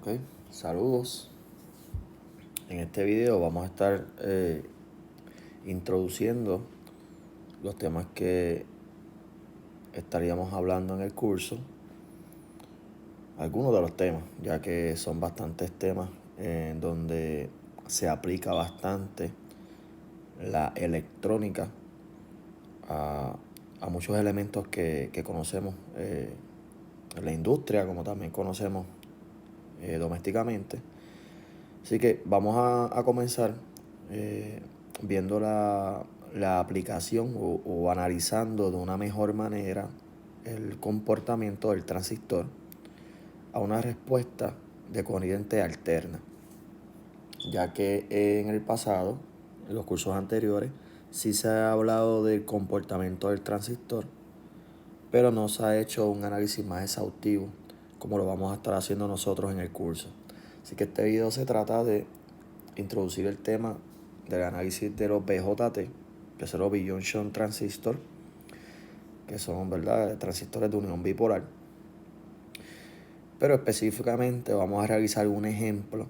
Ok, saludos. En este video vamos a estar introduciendo los temas que estaríamos hablando en el curso. Algunos de los temas, ya que son bastantes temas en donde se aplica bastante la electrónica a muchos elementos que conocemos en la industria, como también conocemos domésticamente. Así que vamos a comenzar viendo la aplicación o analizando de una mejor manera el comportamiento del transistor a una respuesta de corriente alterna, ya que en el pasado, en los cursos anteriores, sí se ha hablado del comportamiento del transistor, pero no se ha hecho un análisis más exhaustivo como lo vamos a estar haciendo nosotros en el curso. Así que este video se trata de introducir el tema del análisis de los BJT, que son los Bill Junction Transistor, que son, ¿verdad?, transistores de unión bipolar. Pero específicamente vamos a realizar un ejemplo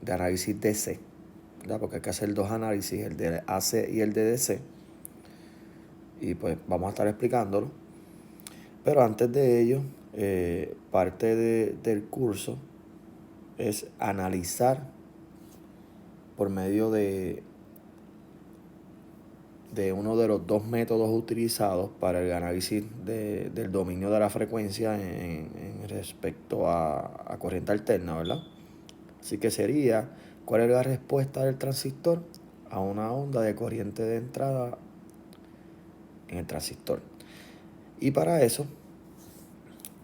de análisis DC, ¿verdad?, porque hay que hacer dos análisis, el de AC y el de DC. Y pues vamos a estar explicándolo. Pero antes de ello, parte del curso es analizar por medio de uno de los dos métodos utilizados para el análisis del dominio de la frecuencia en respecto a corriente alterna, ¿verdad? Así que sería, ¿cuál es la respuesta del transistor a una onda de corriente de entrada en el transistor? Y para eso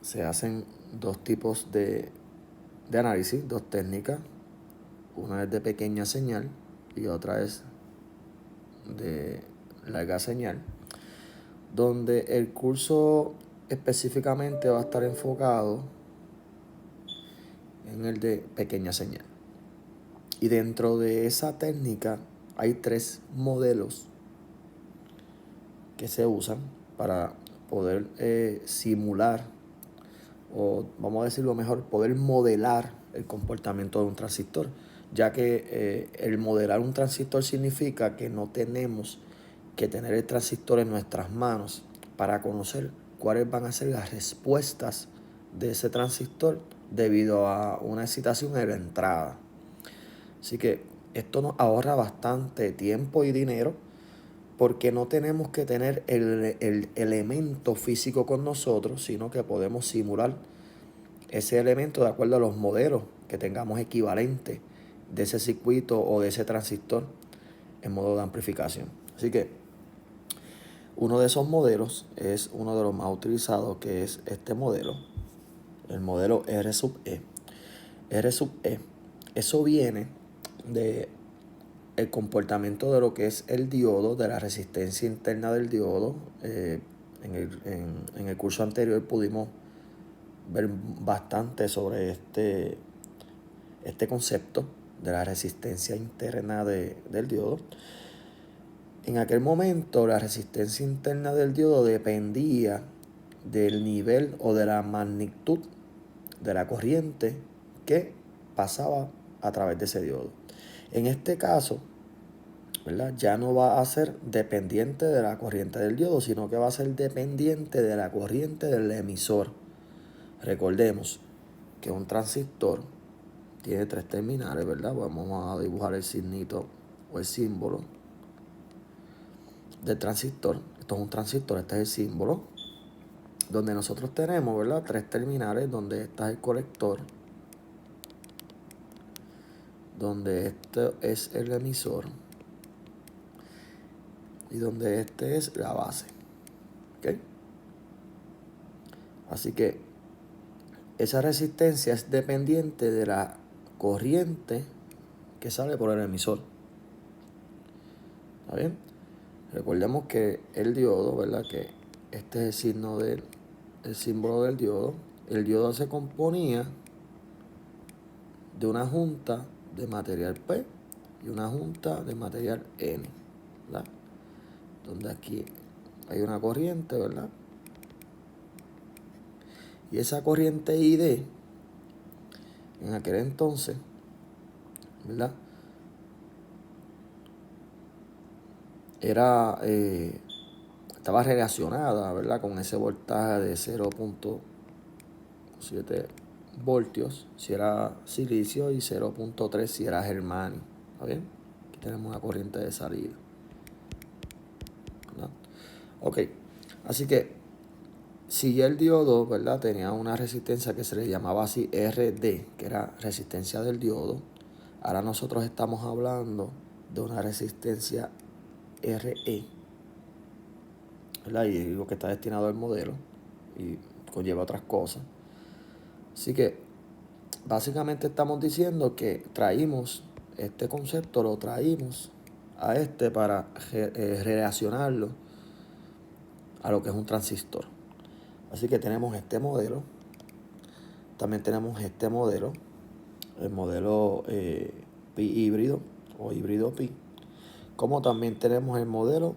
se hacen dos tipos de análisis, dos técnicas. Una es de pequeña señal y otra es de larga señal, donde el curso específicamente va a estar enfocado en el de pequeña señal. Y dentro de esa técnica hay tres modelos que se usan para poder simular, o vamos a decirlo mejor, poder modelar el comportamiento de un transistor, ya que el modelar un transistor significa que no tenemos que tener el transistor en nuestras manos para conocer cuáles van a ser las respuestas de ese transistor debido a una excitación en la entrada. Así que esto nos ahorra bastante tiempo y dinero, porque no tenemos que tener el elemento físico con nosotros, sino que podemos simular ese elemento de acuerdo a los modelos que tengamos equivalentes de ese circuito o de ese transistor en modo de amplificación. Así que uno de esos modelos es uno de los más utilizados, que es este modelo, el modelo R sub E. R sub E, eso viene de el comportamiento de lo que es el diodo, de la resistencia interna del diodo. En el curso anterior pudimos ver bastante sobre este concepto de la resistencia interna del diodo. En aquel momento la resistencia interna del diodo dependía del nivel o de la magnitud de la corriente que pasaba a través de ese diodo. En este caso, ¿verdad?, ya no va a ser dependiente de la corriente del diodo, sino que va a ser dependiente de la corriente del emisor. Recordemos que un transistor tiene tres terminales, ¿verdad? Vamos a dibujar el signito o el símbolo del transistor. Esto es un transistor, este es el símbolo, donde nosotros tenemos, ¿verdad?, tres terminales, donde está el colector, donde este es el emisor y donde este es la base. ¿Ok? Así que esa resistencia es dependiente de la corriente que sale por el emisor. ¿Está bien? Recordemos que el diodo, ¿verdad?, que este es el símbolo del diodo. El diodo se componía de una junta de material P y una junta de material N, ¿verdad? Donde aquí hay una corriente, ¿verdad? Y esa corriente ID en aquel entonces, ¿verdad? Estaba relacionada, ¿verdad? Con ese voltaje de 0.7 voltios si era silicio y 0.3 si era germanio. ¿Está bien? Aquí tenemos una corriente de salida, ¿verdad? Ok, así que si ya el diodo, ¿verdad? Tenía una resistencia que se le llamaba así RD, que era resistencia del diodo. Ahora nosotros estamos hablando de una resistencia RE, ¿verdad? Y lo que está destinado al modelo y conlleva otras cosas. Así que básicamente estamos diciendo que traímos este concepto, lo traímos a para relacionarlo a lo que es un transistor. Así que tenemos este modelo, también tenemos este modelo, el modelo pi híbrido o híbrido pi, como también tenemos el modelo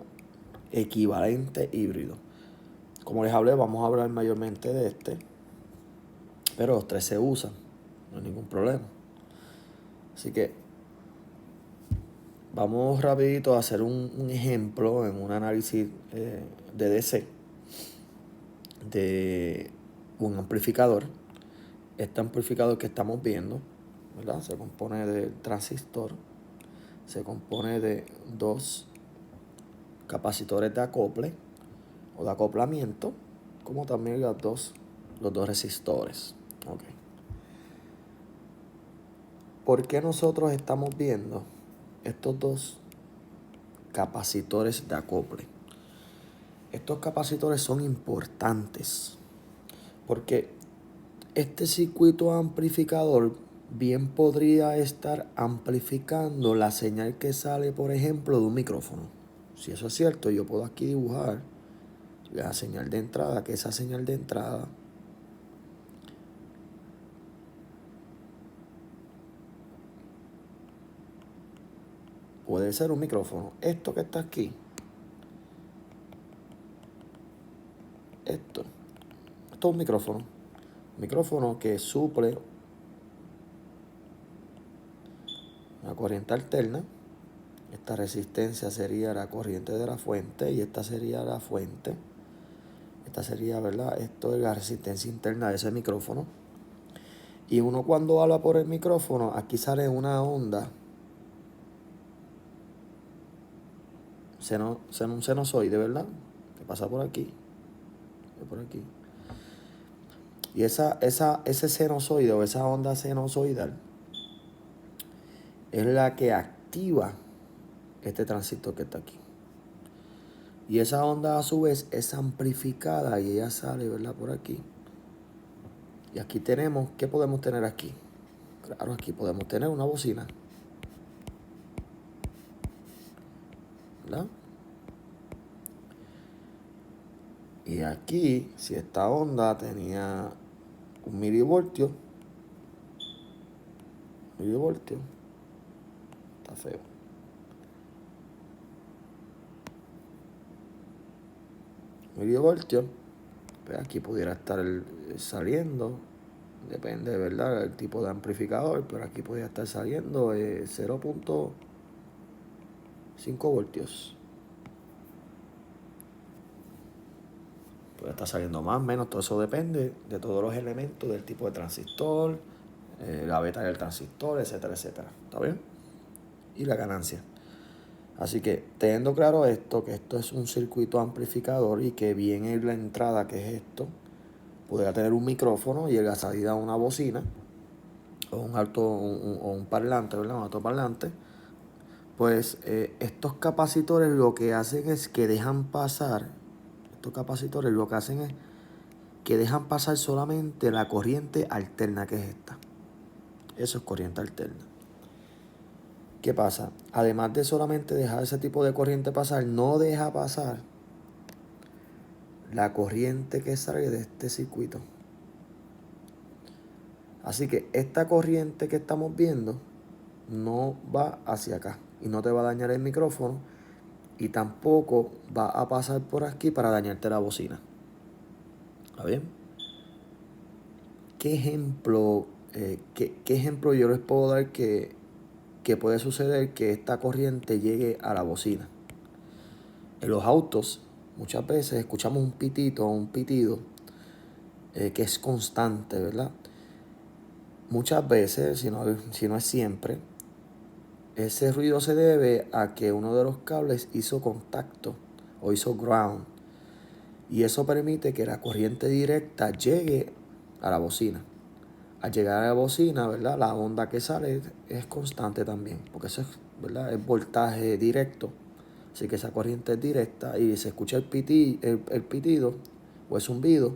equivalente híbrido. Como les hablé, vamos a hablar mayormente de pero los tres se usan, no hay ningún problema. Así que vamos rapidito a hacer un ejemplo en un análisis de DC de un amplificador. Este amplificador que estamos viendo, ¿verdad? Se compone del transistor, se compone de dos capacitores de acople o de acoplamiento, como también los dos resistores. Okay. ¿Por qué nosotros estamos viendo estos dos capacitores de acople? Estos capacitores son importantes porque este circuito amplificador bien podría estar amplificando la señal que sale, por ejemplo, de un micrófono. Si eso es cierto, yo puedo aquí dibujar la señal de entrada, que esa señal de entrada puede ser un micrófono. Esto que está aquí, esto es un micrófono. Micrófono que suple una corriente alterna. Esta resistencia sería la corriente de la fuente y esta sería la fuente. Esta sería, ¿verdad? Esto es la resistencia interna de ese micrófono. Y uno cuando habla por el micrófono, aquí sale una onda, un senozoide, ¿verdad? Que pasa por aquí. Por aquí. Y ese senozoide o esa onda sinusoidal es la que activa este transistor que está aquí. Y esa onda a su vez es amplificada y ella sale, ¿verdad? Por aquí. Y aquí tenemos, ¿qué podemos tener aquí? Claro, aquí podemos tener una bocina, ¿verdad? Y aquí, si esta onda tenía un milivoltio, está feo. Milivoltio, pues aquí pudiera estar saliendo, depende, ¿verdad?, del tipo de amplificador, pero aquí podría estar saliendo 0.5 voltios. Puede estar saliendo más, menos, todo eso depende de todos los elementos del tipo de transistor, la beta del transistor, etcétera, etcétera. ¿Está bien? Y la ganancia. Así que teniendo claro esto, que esto es un circuito amplificador y que viene en la entrada, que es esto, podría tener un micrófono y en la salida una bocina o un parlante, ¿verdad? Un altoparlante. Pues estos capacitores lo que hacen es que dejan pasar, solamente la corriente alterna, que es esta. Eso es corriente alterna. ¿Qué pasa? Además de solamente dejar ese tipo de corriente pasar, no deja pasar la corriente que sale de este circuito. Así que esta corriente que estamos viendo no va hacia acá y no te va a dañar el micrófono y tampoco va a pasar por aquí para dañarte la bocina. ¿Está bien? ¿Qué ejemplo ¿Qué ejemplo yo les puedo dar que puede suceder que esta corriente llegue a la bocina? En los autos muchas veces escuchamos un pitito o un pitido que es constante, ¿verdad? Muchas veces, si no es siempre, ese ruido se debe a que uno de los cables hizo contacto o hizo ground. Y eso permite que la corriente directa llegue a la bocina. Al llegar a la bocina, ¿verdad? La onda que sale es constante también, porque eso es, ¿verdad? Es voltaje directo. Así que esa corriente es directa y se escucha el pitido o el zumbido,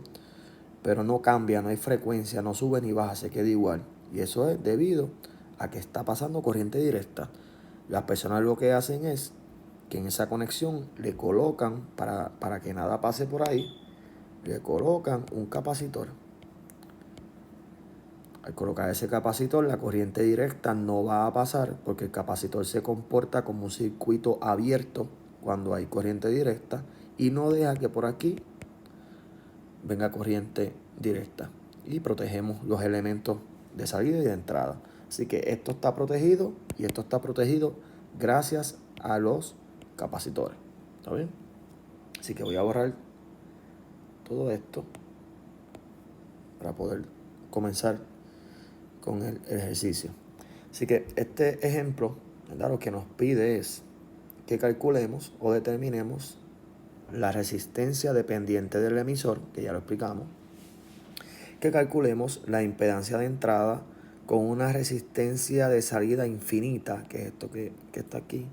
pero no cambia, no hay frecuencia, no sube ni baja, se queda igual. Y eso es debido a que está pasando corriente directa. Las personas lo que hacen es que en esa conexión le colocan, para que nada pase por ahí, le colocan un capacitor. Al colocar ese capacitor, la corriente directa no va a pasar porque el capacitor se comporta como un circuito abierto cuando hay corriente directa y no deja que por aquí venga corriente directa. Y protegemos los elementos de salida y de entrada. Así que esto está protegido y esto está protegido gracias a los capacitores. ¿Está bien? Así que voy a borrar todo esto para poder comenzar con el ejercicio. Así que este ejemplo, ¿verdad? Lo que nos pide es que calculemos o determinemos la resistencia dependiente del emisor, que ya lo explicamos, que calculemos la impedancia de entrada con una resistencia de salida infinita, que es esto que está aquí,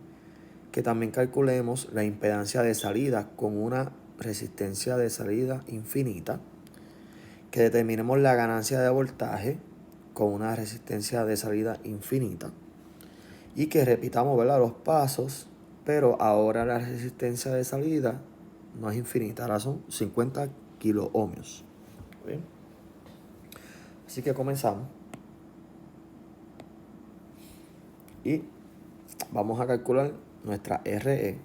que también calculemos la impedancia de salida con una resistencia de salida infinita, que determinemos la ganancia de voltaje con una resistencia de salida infinita y que repitamos, ¿verdad?, los pasos, pero ahora la resistencia de salida no es infinita, ahora son 50 kiloohmios. ¿Bien? Así que comenzamos y vamos a calcular nuestra RE,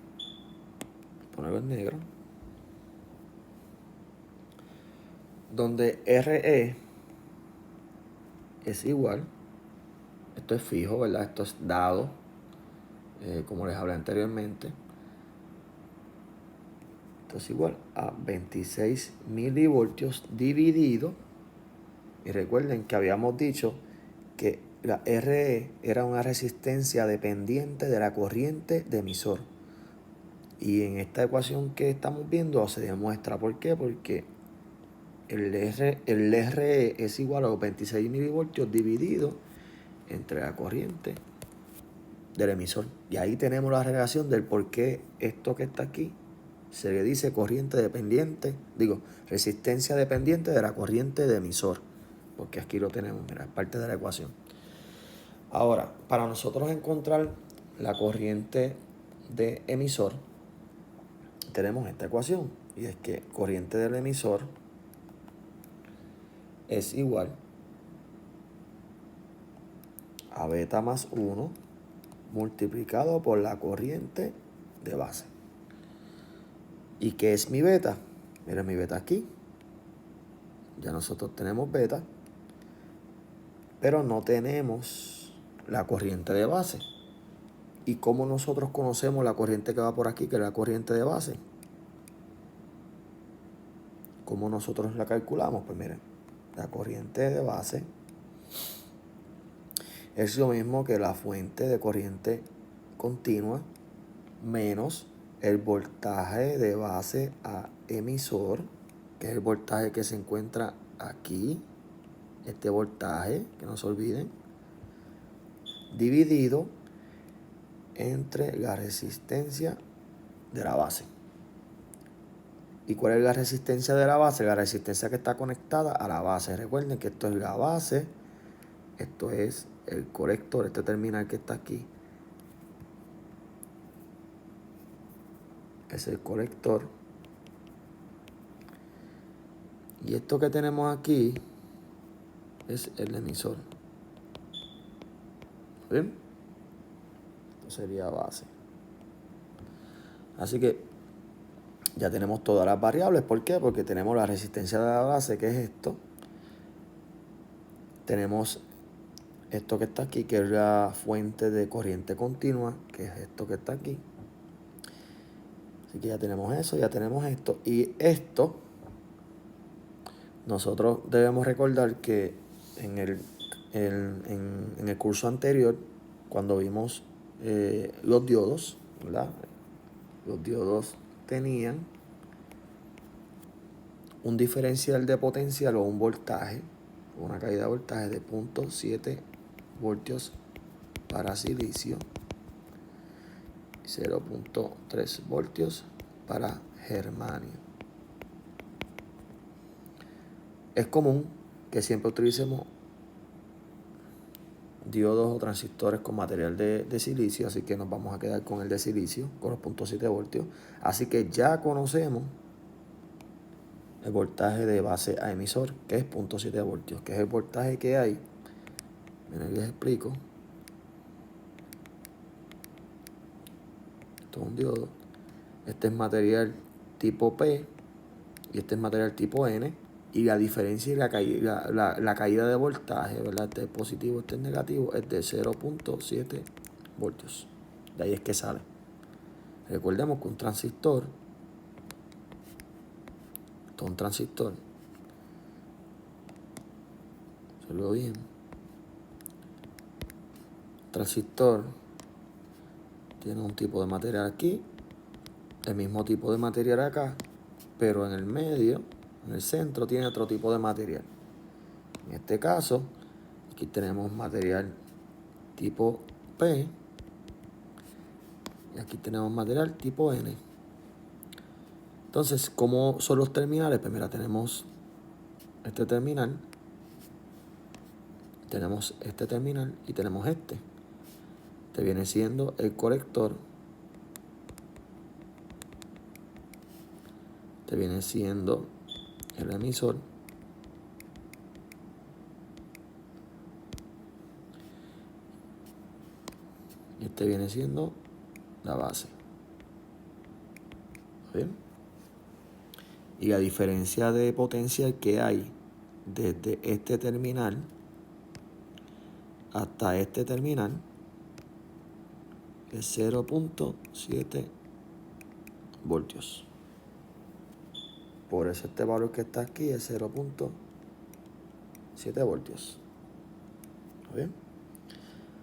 ponerlo en negro, donde RE es igual, esto es fijo, ¿verdad? Esto es dado, como les hablé anteriormente. Esto es igual a 26 milivoltios dividido. Y recuerden que habíamos dicho que la RE era una resistencia dependiente de la corriente de emisor. Y en esta ecuación que estamos viendo se demuestra. ¿Por qué? Porque el RE es igual a los 26 milivoltios dividido entre la corriente del emisor. Y ahí tenemos la relación del por qué esto que está aquí se le dice corriente dependiente, resistencia dependiente de la corriente de emisor. Porque aquí lo tenemos, mira, es parte de la ecuación. Ahora, para nosotros encontrar la corriente de emisor, tenemos esta ecuación. Y es que corriente del emisor es igual a beta más 1 multiplicado por la corriente de base. ¿Y qué es mi beta? Miren mi beta aquí. Ya nosotros tenemos beta, pero no tenemos la corriente de base. ¿Y cómo nosotros conocemos la corriente que va por aquí, que es la corriente de base? ¿Cómo nosotros la calculamos? Pues miren, la corriente de base es lo mismo que la fuente de corriente continua menos el voltaje de base a emisor, que es el voltaje que se encuentra aquí, este voltaje, que no se olviden, dividido entre la resistencia de la base. ¿Y cuál es la resistencia de la base? La resistencia que está conectada a la base. Recuerden que esto es la base, esto es el colector, este terminal que está aquí es el colector. Y esto que tenemos aquí es el emisor. ¿Ven? Esto sería base. Así que ya tenemos todas las variables. ¿Por qué? Porque tenemos la resistencia de la base, que es esto. Tenemos esto que está aquí, que es la fuente de corriente continua, que es esto que está aquí. Así que ya tenemos eso, ya tenemos esto. Y esto, nosotros debemos recordar que en el curso anterior, cuando vimos los diodos, ¿verdad? Los diodos tenían un diferencial de potencial o un voltaje, una caída de voltaje de 0.7 voltios para silicio, 0.3 voltios para germanio. Es común que siempre utilicemos diodos o transistores con material de silicio, así que nos vamos a quedar con el de silicio, con los 0.7 voltios. Así que ya conocemos el voltaje de base a emisor, que es 0.7 voltios, que es el voltaje que hay. Miren, les explico. Esto es un diodo. Este es material tipo P y este es material tipo N. Y la diferencia y la caída de voltaje, ¿verdad? Este es positivo, este es negativo, es de 0.7 voltios. De ahí es que sale. Recordemos que un transistor, se lo bien. Transistor tiene un tipo de material aquí, el mismo tipo de material acá, pero en el medio, en el centro, tiene otro tipo de material. En este caso, aquí tenemos material tipo P y aquí tenemos material tipo N. Entonces, ¿cómo son los terminales? Pues mira, tenemos este terminal, tenemos este terminal y tenemos este. Este viene siendo el colector, este viene siendo el emisor, y este viene siendo la base. ¿Bien? Y la diferencia de potencial que hay desde este terminal hasta este terminal es 0.7 voltios. Por eso este valor que está aquí es 0.7 voltios. ¿Está bien?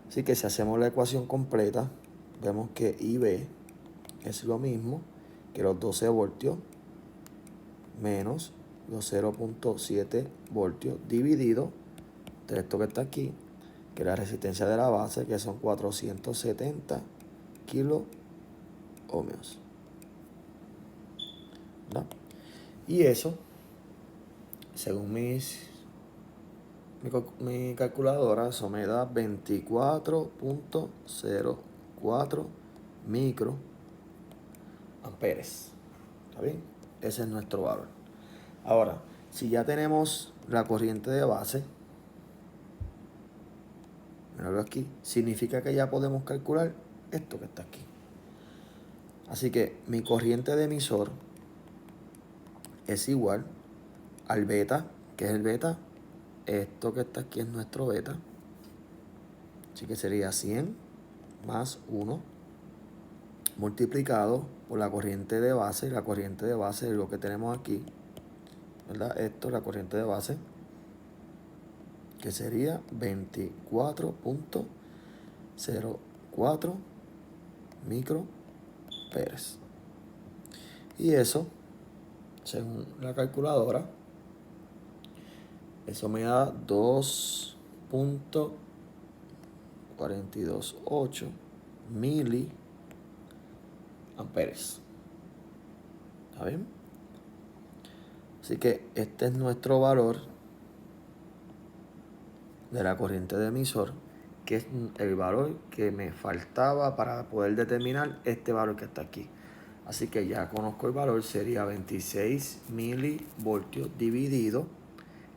Así que si hacemos la ecuación completa, vemos que IB es lo mismo que los 12 voltios menos los 0.7 voltios dividido de esto que está aquí, que es la resistencia de la base, que son 470 kilo ohmios. ¿Verdad? Y eso, según mi calculadora, eso me da 24.04 microamperes. ¿Está bien? Ese es nuestro valor. Ahora, si ya tenemos la corriente de base, míralo aquí, significa que ya podemos calcular esto que está aquí. Así que mi corriente de emisor es igual al beta, que es el beta. Esto que está aquí es nuestro beta. Así que sería 100 más 1 multiplicado por la corriente de base. La corriente de base es lo que tenemos aquí, ¿verdad? Esto es la corriente de base, que sería 24.04 microamperes. Y eso, según la calculadora, eso me da 2.428 miliamperes. ¿Está bien? Así que este es nuestro valor de la corriente de emisor, que es el valor que me faltaba para poder determinar este valor que está aquí. Así que ya conozco el valor, sería 26 milivoltios dividido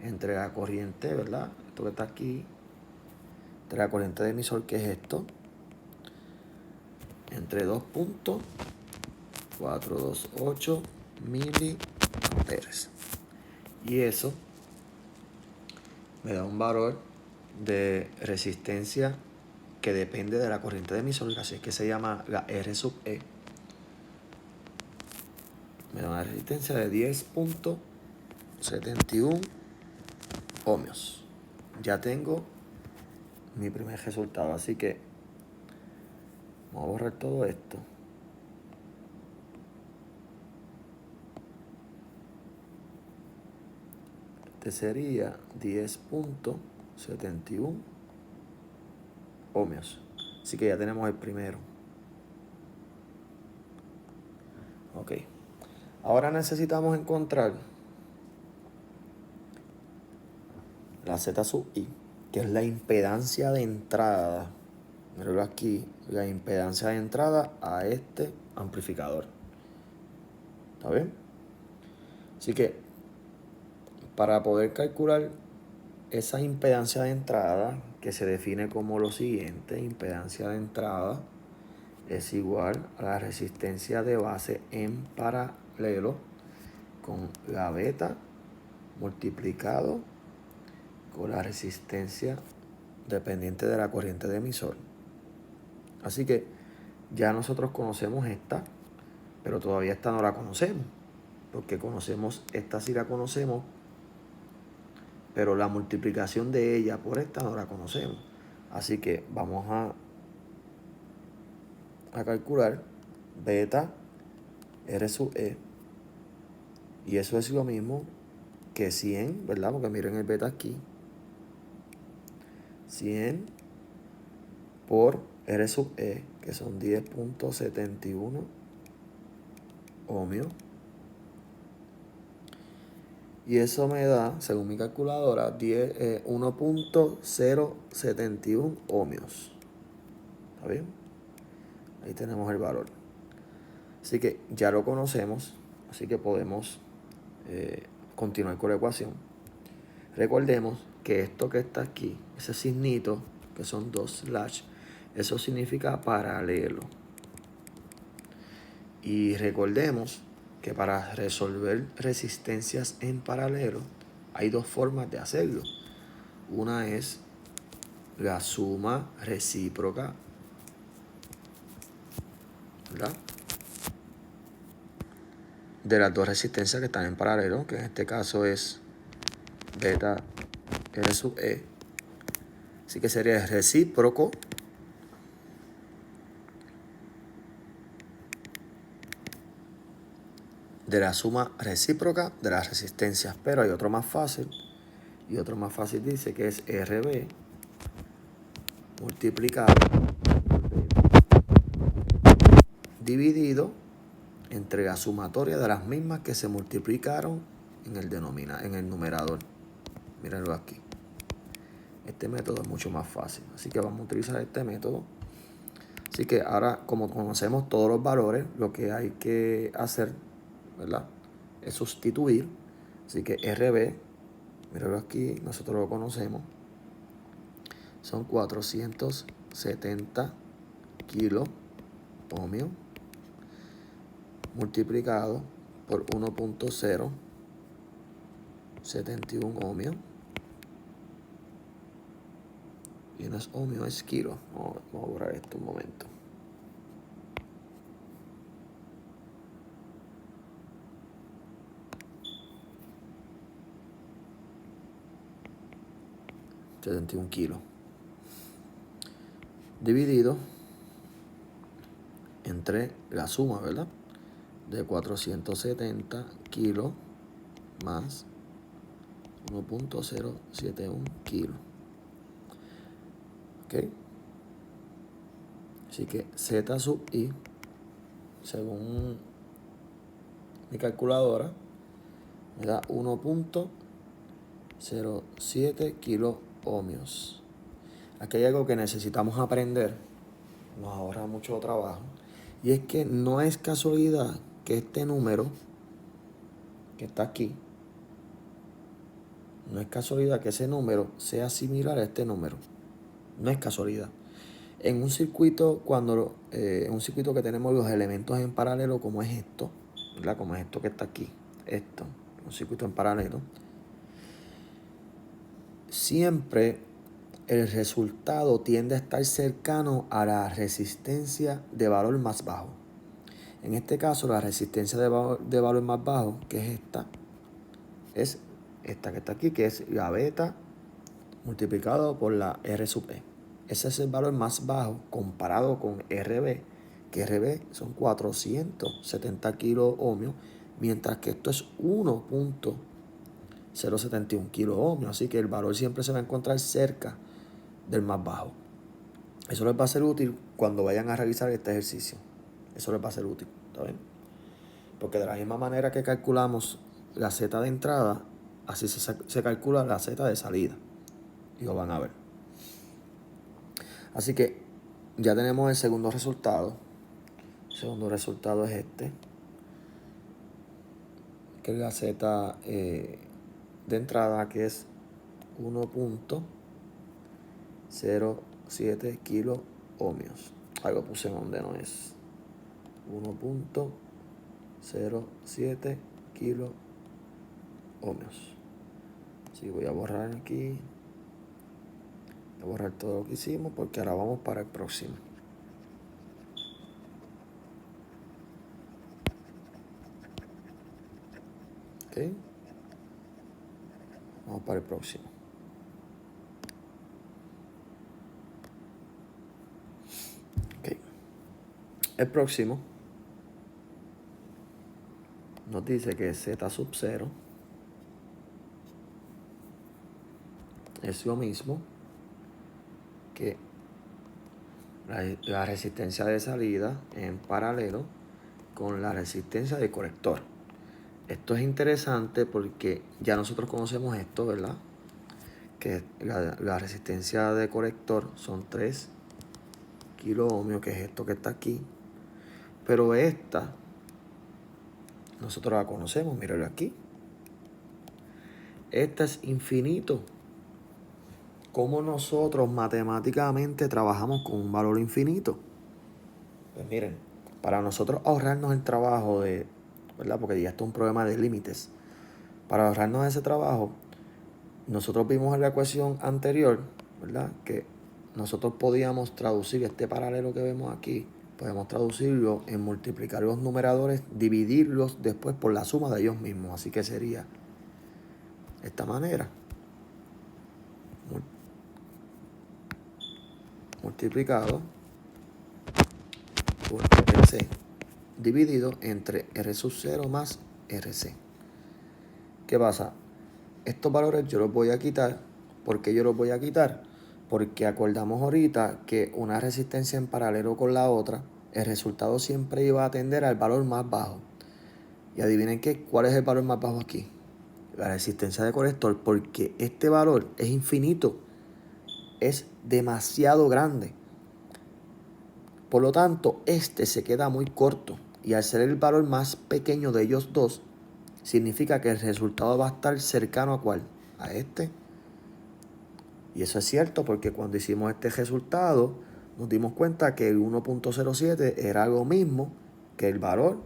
entre la corriente, ¿verdad? Esto que está aquí, entre la corriente de emisor, que es esto, entre 2.428 miliamperes. Y eso me da un valor de resistencia que depende de la corriente de emisor, así es que se llama la R sub E. Me da una resistencia de 10.71 ohmios. Ya tengo mi primer resultado, así que vamos a borrar todo esto. Este sería 10.71 ohmios. Así que ya tenemos el primero. Ok. Ahora necesitamos encontrar la Z sub I, que es la impedancia de entrada. Míralo aquí, la impedancia de entrada a este amplificador. ¿Está bien? Así que para poder calcular esa impedancia de entrada, que se define como lo siguiente: impedancia de entrada es igual a la resistencia de base en paralelo con la beta multiplicado con la resistencia dependiente de la corriente de emisor. Así que ya nosotros conocemos esta, pero todavía esta no la conocemos, porque conocemos esta, sí la conocemos, pero la multiplicación de ella por esta no la conocemos. Así que vamos a calcular beta R sub E, y eso es lo mismo que 100, ¿verdad? Porque miren el beta aquí, 100 por R sub E, que son 10.71 ohmios. Y eso me da, según mi calculadora, 1.071 ohmios. ¿Está bien? Ahí tenemos el valor. Así que ya lo conocemos, así que podemos continuar con la ecuación. Recordemos que esto que está aquí, ese signito, que son dos slash, eso significa paralelo. Y recordemos que para resolver resistencias en paralelo hay dos formas de hacerlo. Una es la suma recíproca, ¿verdad?, de las dos resistencias que están en paralelo, que en este caso es beta R sub E. Así que sería el recíproco de la suma recíproca de las resistencias. Pero hay otro más fácil, y otro más fácil dice que es RB multiplicado dividido entre la sumatoria de las mismas que se multiplicaron en el numerador. Mírenlo aquí. Este método es mucho más fácil, así que vamos a utilizar este método. Así que ahora, como conocemos todos los valores, lo que hay que hacer, ¿verdad?, es sustituir. Así que RB, mírenlo aquí, nosotros lo conocemos, son 470 kilo ohmios multiplicado por 1.071 ohmios. Y no es ohmio, es kilo. Vamos a borrar esto un momento. ...71 kilos. Dividido entre la suma, ¿verdad?, de 470 kilos más 1.071 kilos. ¿Ok? Así que Z sub I, según mi calculadora, me da 1.07 kilo ohmios. Aquí hay algo que necesitamos aprender, nos ahorra mucho trabajo, y es que no es casualidad que este número que está aquí, no es casualidad que ese número sea similar a este número. No es casualidad. En un circuito, en un circuito que tenemos los elementos en paralelo, como es esto, ¿verdad?, como es esto que está aquí, un circuito en paralelo, siempre el resultado tiende a estar cercano a la resistencia de valor más bajo. En este caso, la resistencia de valor más bajo, que es esta que está aquí, que es la beta multiplicado por la R sub E. Ese es el valor más bajo comparado con RB, que RB son 470 kilo ohmios, mientras que esto es 1.071 kilo ohmios. Así que el valor siempre se va a encontrar cerca del más bajo. Eso les va a ser útil cuando vayan a realizar este ejercicio. Eso les va a ser útil, ¿está bien? Porque de la misma manera que calculamos la Z de entrada, así se calcula la Z de salida. Y lo van a ver. Así que ya tenemos el segundo resultado. El segundo resultado es este, que es la Z de entrada, que es 1.07 kilo ohmios. Algo puse en donde no es. 1.07 kilo ohmios. Así voy a borrar aquí. Voy a borrar todo lo que hicimos porque ahora vamos para el próximo. Ok. Vamos para el próximo. Ok. El próximo nos dice que Z sub 0 es lo mismo que la resistencia de salida en paralelo con la resistencia de colector. Esto es interesante porque ya nosotros conocemos esto, ¿verdad? Que la resistencia de colector son 3 kilo ohmios, que es esto que está aquí. Pero esta, nosotros la conocemos, míralo aquí. Esta es infinito. ¿Cómo nosotros matemáticamente trabajamos con un valor infinito? Pues miren, para nosotros ahorrarnos el trabajo de, ¿verdad? Porque ya esto es un problema de límites. Para ahorrarnos ese trabajo, nosotros vimos en la ecuación anterior, ¿verdad? Que nosotros podíamos traducir este paralelo que vemos aquí, podemos traducirlo en multiplicar los numeradores, dividirlos después por la suma de ellos mismos. Así que sería de esta manera. Multiplicado por RC dividido entre R sub 0 más RC. ¿Qué pasa? Estos valores yo los voy a quitar. ¿Por qué yo los voy a quitar? Porque acordamos ahorita que una resistencia en paralelo con la otra, el resultado siempre iba a tender al valor más bajo. Y adivinen qué, ¿cuál es el valor más bajo aquí? La resistencia de colector, porque este valor es infinito, es demasiado grande. Por lo tanto, este se queda muy corto. Y al ser el valor más pequeño de ellos dos, significa que el resultado va a estar cercano a ¿cuál? A este. Y eso es cierto porque cuando hicimos este resultado, nos dimos cuenta que el 1.07 era lo mismo que el valor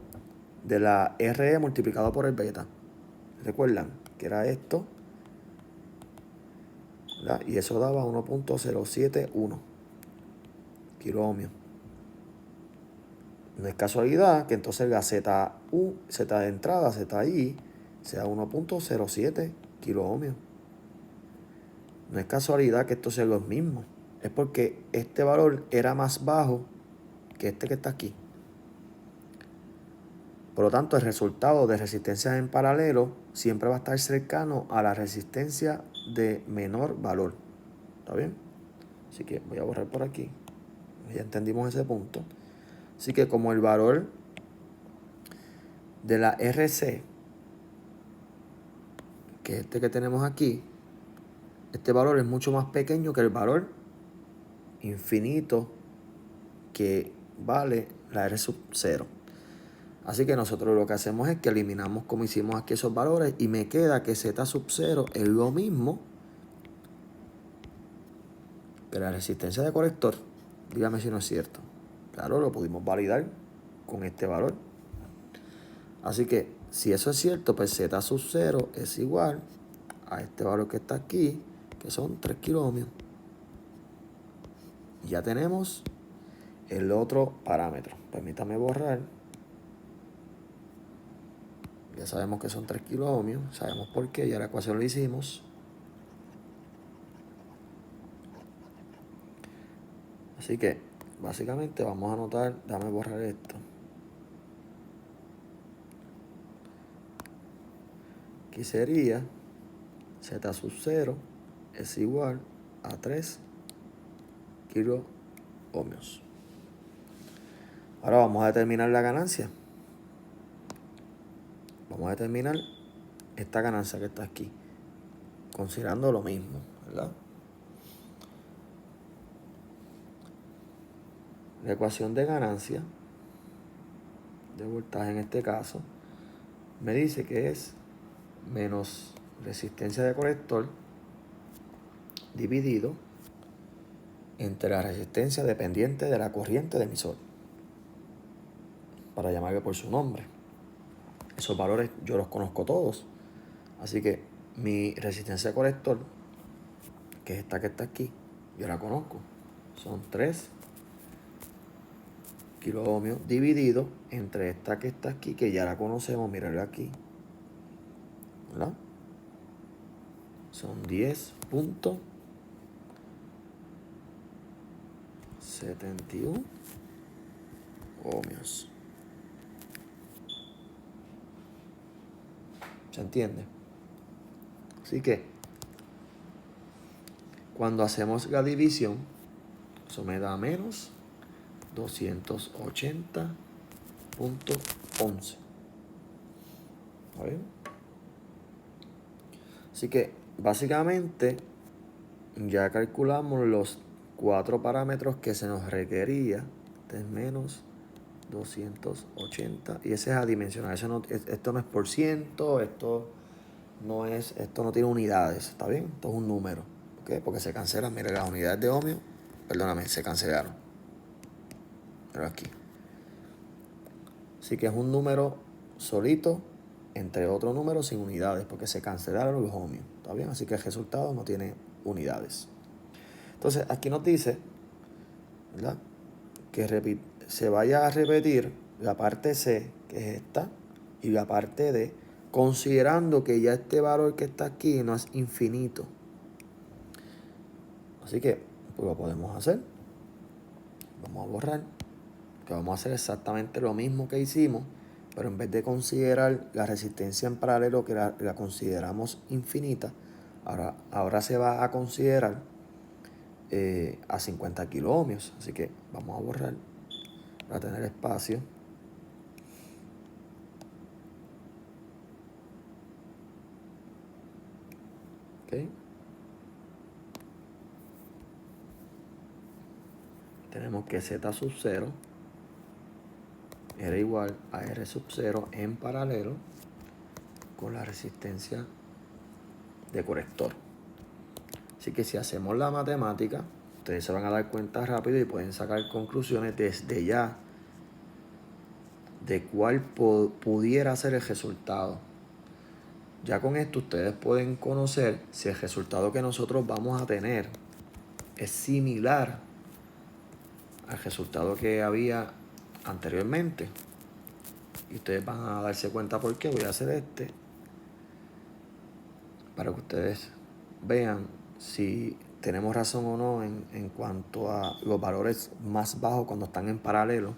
de la RE multiplicado por el beta. ¿Recuerdan? Que era esto, ¿verdad? Y eso daba 1.071 kilo ohmios. No es casualidad que entonces la ZU, Z de entrada, ZI, sea 1.07 kilo ohmios. No es casualidad que estos sean los mismos. Es porque este valor era más bajo que este que está aquí. Por lo tanto, el resultado de resistencias en paralelo siempre va a estar cercano a la resistencia de menor valor. ¿Está bien? Así que voy a borrar por aquí. Ya entendimos ese punto. Así que como el valor de la RC, que es este que tenemos aquí, este valor es mucho más pequeño que el valor infinito que vale la R sub 0. Así que nosotros lo que hacemos es que eliminamos como hicimos aquí esos valores y me queda que Z sub 0 es lo mismo que la resistencia de colector. Dígame si no es cierto. Claro, lo pudimos validar con este valor. Así que si eso es cierto, pues Z sub 0 es igual a este valor que está aquí, que son 3 kilo ohmios. Y ya tenemos el otro parámetro. Permítame borrar. Ya sabemos que son 3 kiloohmios. Sabemos por qué. Ya la ecuación lo hicimos. Así que, básicamente, vamos a anotar. Déjame borrar esto. Aquí sería Z sub 0 es igual a 3 kiloohmios. Ahora vamos a determinar la ganancia. Vamos a determinar esta ganancia que está aquí, considerando lo mismo, ¿verdad? La ecuación de ganancia de voltaje en este caso me dice que es menos resistencia de colector dividido entre la resistencia dependiente de la corriente de emisor, para llamarle por su nombre. Esos valores yo los conozco todos, así que mi resistencia de colector, que es esta que está aquí, yo la conozco, son 3 kiloohmios dividido entre esta que está aquí, que ya la conocemos, mírala aquí, ¿verdad? Son 10.71 ohmios. ¿Se entiende? Así que cuando hacemos la división, eso me da menos 280.11. ¿Está bien? Así que básicamente ya calculamos los 4 parámetros que se nos requería. Este es menos 280 y ese es adimensional. Esto no es por ciento, esto no tiene unidades, ¿está bien? Esto es un número, ¿ok? Porque se cancelan, mira, las unidades de ohmio, perdóname, se cancelaron. Pero aquí. Así que es un número solito entre otro número sin unidades, porque se cancelaron los ohmios, ¿está bien? Así que el resultado no tiene unidades. Entonces, aquí nos dice, ¿verdad?, que se vaya a repetir la parte C, que es esta, y la parte D, considerando que ya este valor que está aquí no es infinito. Así que, pues lo podemos hacer. Vamos a borrar. Que vamos a hacer exactamente lo mismo que hicimos, pero en vez de considerar la resistencia en paralelo, que la consideramos infinita, ahora se va a considerar a 50 kiloohmios. Así que vamos a borrar para tener espacio. ¿Okay? Tenemos que Z sub 0 era igual a R sub 0 en paralelo con la resistencia de colector. Así que si hacemos la matemática, ustedes se van a dar cuenta rápido y pueden sacar conclusiones desde ya de cuál pudiera ser el resultado. Ya con esto ustedes pueden conocer si el resultado que nosotros vamos a tener es similar al resultado que había anteriormente. Y ustedes van a darse cuenta por qué. Voy a hacer para que ustedes vean si tenemos razón o no en cuanto a los valores más bajos cuando están en paralelo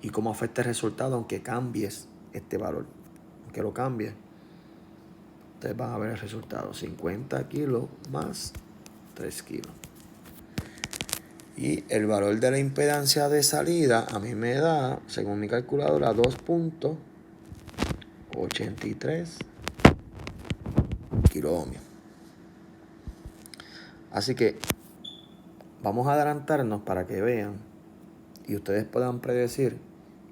y cómo afecta el resultado aunque cambies este valor. Aunque lo cambies, ustedes van a ver el resultado. 50 kilos más 3 kilos. Y el valor de la impedancia de salida a mí me da, según mi calculadora, 2.83 kiloohmios. Así que vamos a adelantarnos para que vean y ustedes puedan predecir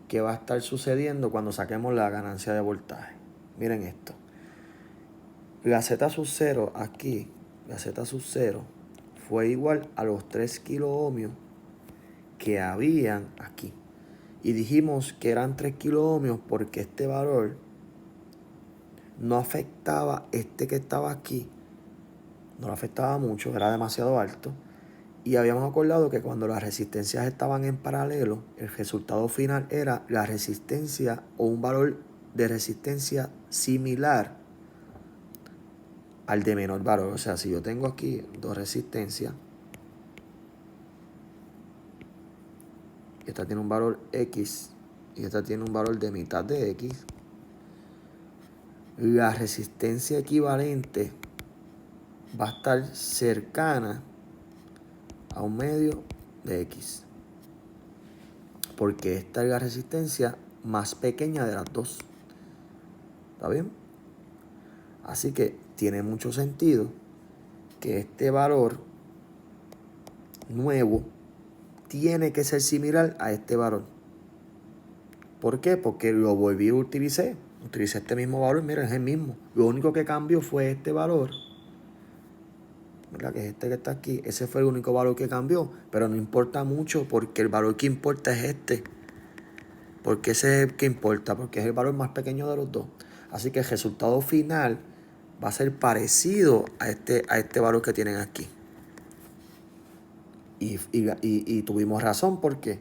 qué va a estar sucediendo cuando saquemos la ganancia de voltaje. Miren esto. La Z sub 0 aquí, la Z sub 0 fue igual a los 3 kiloohmios que habían aquí. Y dijimos que eran 3 kiloohmios porque este valor no afectaba este que estaba aquí. No lo afectaba mucho, era demasiado alto. Y habíamos acordado que cuando las resistencias estaban en paralelo, el resultado final era la resistencia o un valor de resistencia similar al de menor valor. O sea, si yo tengo aquí dos resistencias, esta tiene un valor X y esta tiene un valor de mitad de X, la resistencia equivalente va a estar cercana a un medio de X, porque esta es la resistencia más pequeña de las dos. ¿Está bien? Así que tiene mucho sentido que este valor nuevo tiene que ser similar a este valor. ¿Por qué? Porque lo volví a utilicé este mismo valor, miren, es el mismo. Lo único que cambió fue este valor, ¿verdad? Que es este que está aquí. Ese fue el único valor que cambió, pero no importa mucho porque el valor que importa es este. Porque ese es el que importa, porque es el valor más pequeño de los dos. Así que el resultado final va a ser parecido a este valor que tienen aquí. Y tuvimos razón porque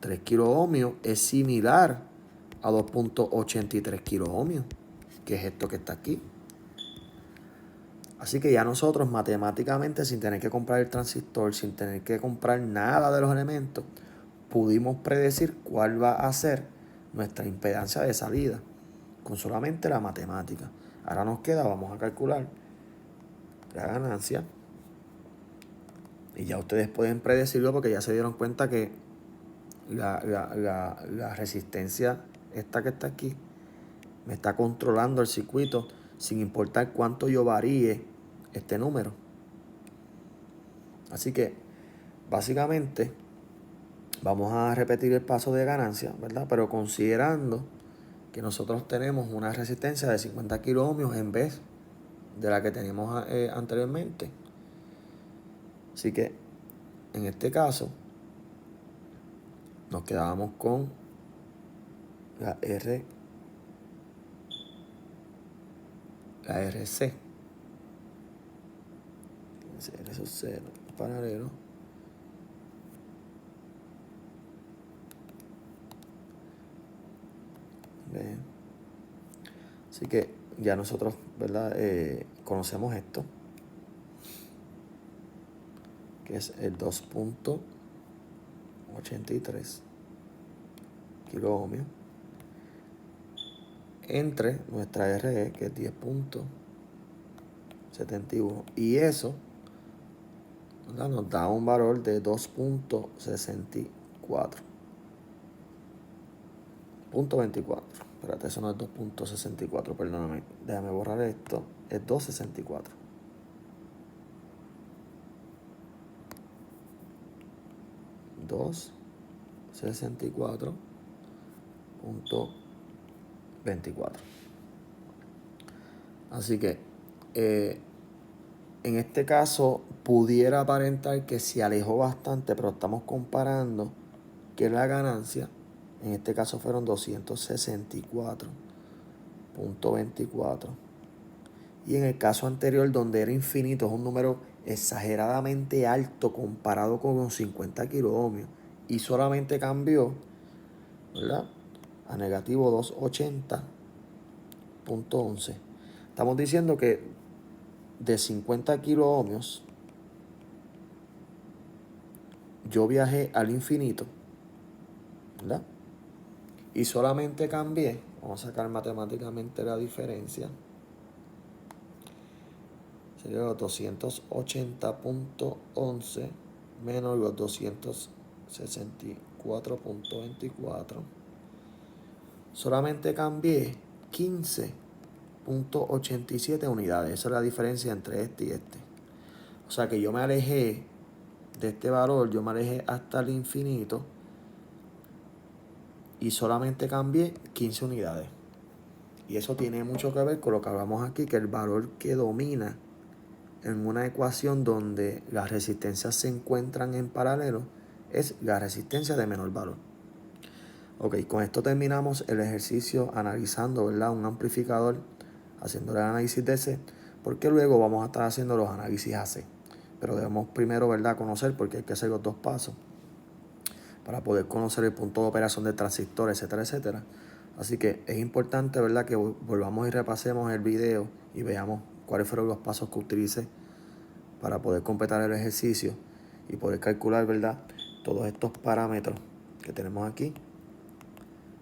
3 kiloohmios es similar a 2.83 kiloohmios, que es esto que está aquí. Así que ya nosotros matemáticamente, sin tener que comprar el transistor, sin tener que comprar nada de los elementos, pudimos predecir cuál va a ser nuestra impedancia de salida con solamente la matemática. Ahora nos queda, vamos a calcular la ganancia. Y ya ustedes pueden predecirlo porque ya se dieron cuenta que la resistencia esta que está aquí me está controlando el circuito sin importar cuánto yo varíe este número. Así que básicamente vamos a repetir el paso de ganancia, ¿verdad? Pero considerando que nosotros tenemos una resistencia de 50 kiloohmios en vez de la que teníamos anteriormente. Así que en este caso nos quedábamos con la RC. R sub 0 paralelo ¿ven? Así que ya nosotros, ¿verdad? Conocemos esto, que es el 2.83 kiloohmios entre nuestra RE, que es 10.71, y eso, ¿verdad?, nos da un valor de 2.64. .24. Espérate, eso no es 2.64, perdóname. Déjame borrar esto. Es 2.64. .24. Así que en este caso pudiera aparentar que se alejó bastante, pero estamos comparando que la ganancia en este caso fueron 264.24. Y en el caso anterior, donde era infinito, es un número exageradamente alto comparado con los 50 kiloohmios. Y solamente cambió, ¿verdad?, a negativo 280.11. Estamos diciendo que de 50 kiloohmios yo viajé al infinito, ¿verdad? Y solamente cambié, vamos a sacar matemáticamente la diferencia, sería los 280.11 menos los 264.24. Solamente cambié 15.87 unidades. Esa es la diferencia entre este y este. O sea que yo me alejé de este valor, yo me alejé hasta el infinito y solamente cambié 15 unidades. Y eso tiene mucho que ver con lo que hablamos aquí, que el valor que domina en una ecuación donde las resistencias se encuentran en paralelo es la resistencia de menor valor. Ok, con esto terminamos el ejercicio analizando, ¿verdad?, un amplificador, haciendo el análisis DC, porque luego vamos a estar haciendo los análisis AC. pero debemos primero, ¿verdad?, conocer, porque hay que hacer los dos pasos para poder conocer el punto de operación del transistor, etcétera, etcétera. Así que es importante, ¿verdad?, que volvamos y repasemos el video y veamos cuáles fueron los pasos que utilicé para poder completar el ejercicio y poder calcular, ¿verdad?, todos estos parámetros que tenemos aquí.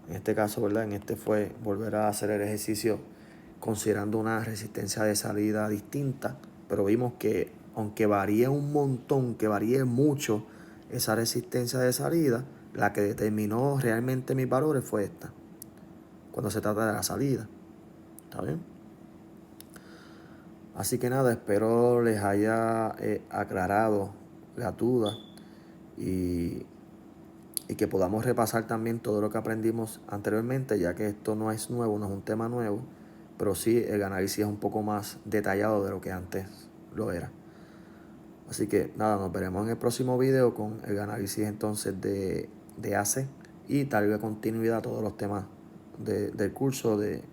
En este caso, ¿verdad?, en este fue volver a hacer el ejercicio considerando una resistencia de salida distinta, pero vimos que aunque varíe un montón, que varíe mucho esa resistencia de salida, la que determinó realmente mis valores fue esta, cuando se trata de la salida. ¿Está bien? Así que nada, espero les haya aclarado la duda y que podamos repasar también todo lo que aprendimos anteriormente, ya que esto no es nuevo, no es un tema nuevo, pero sí el análisis es un poco más detallado de lo que antes lo era. Así que nada, nos veremos en el próximo video con el análisis entonces de AC y darle continuidad a todos los temas del curso de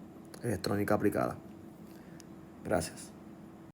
electrónica aplicada. Gracias.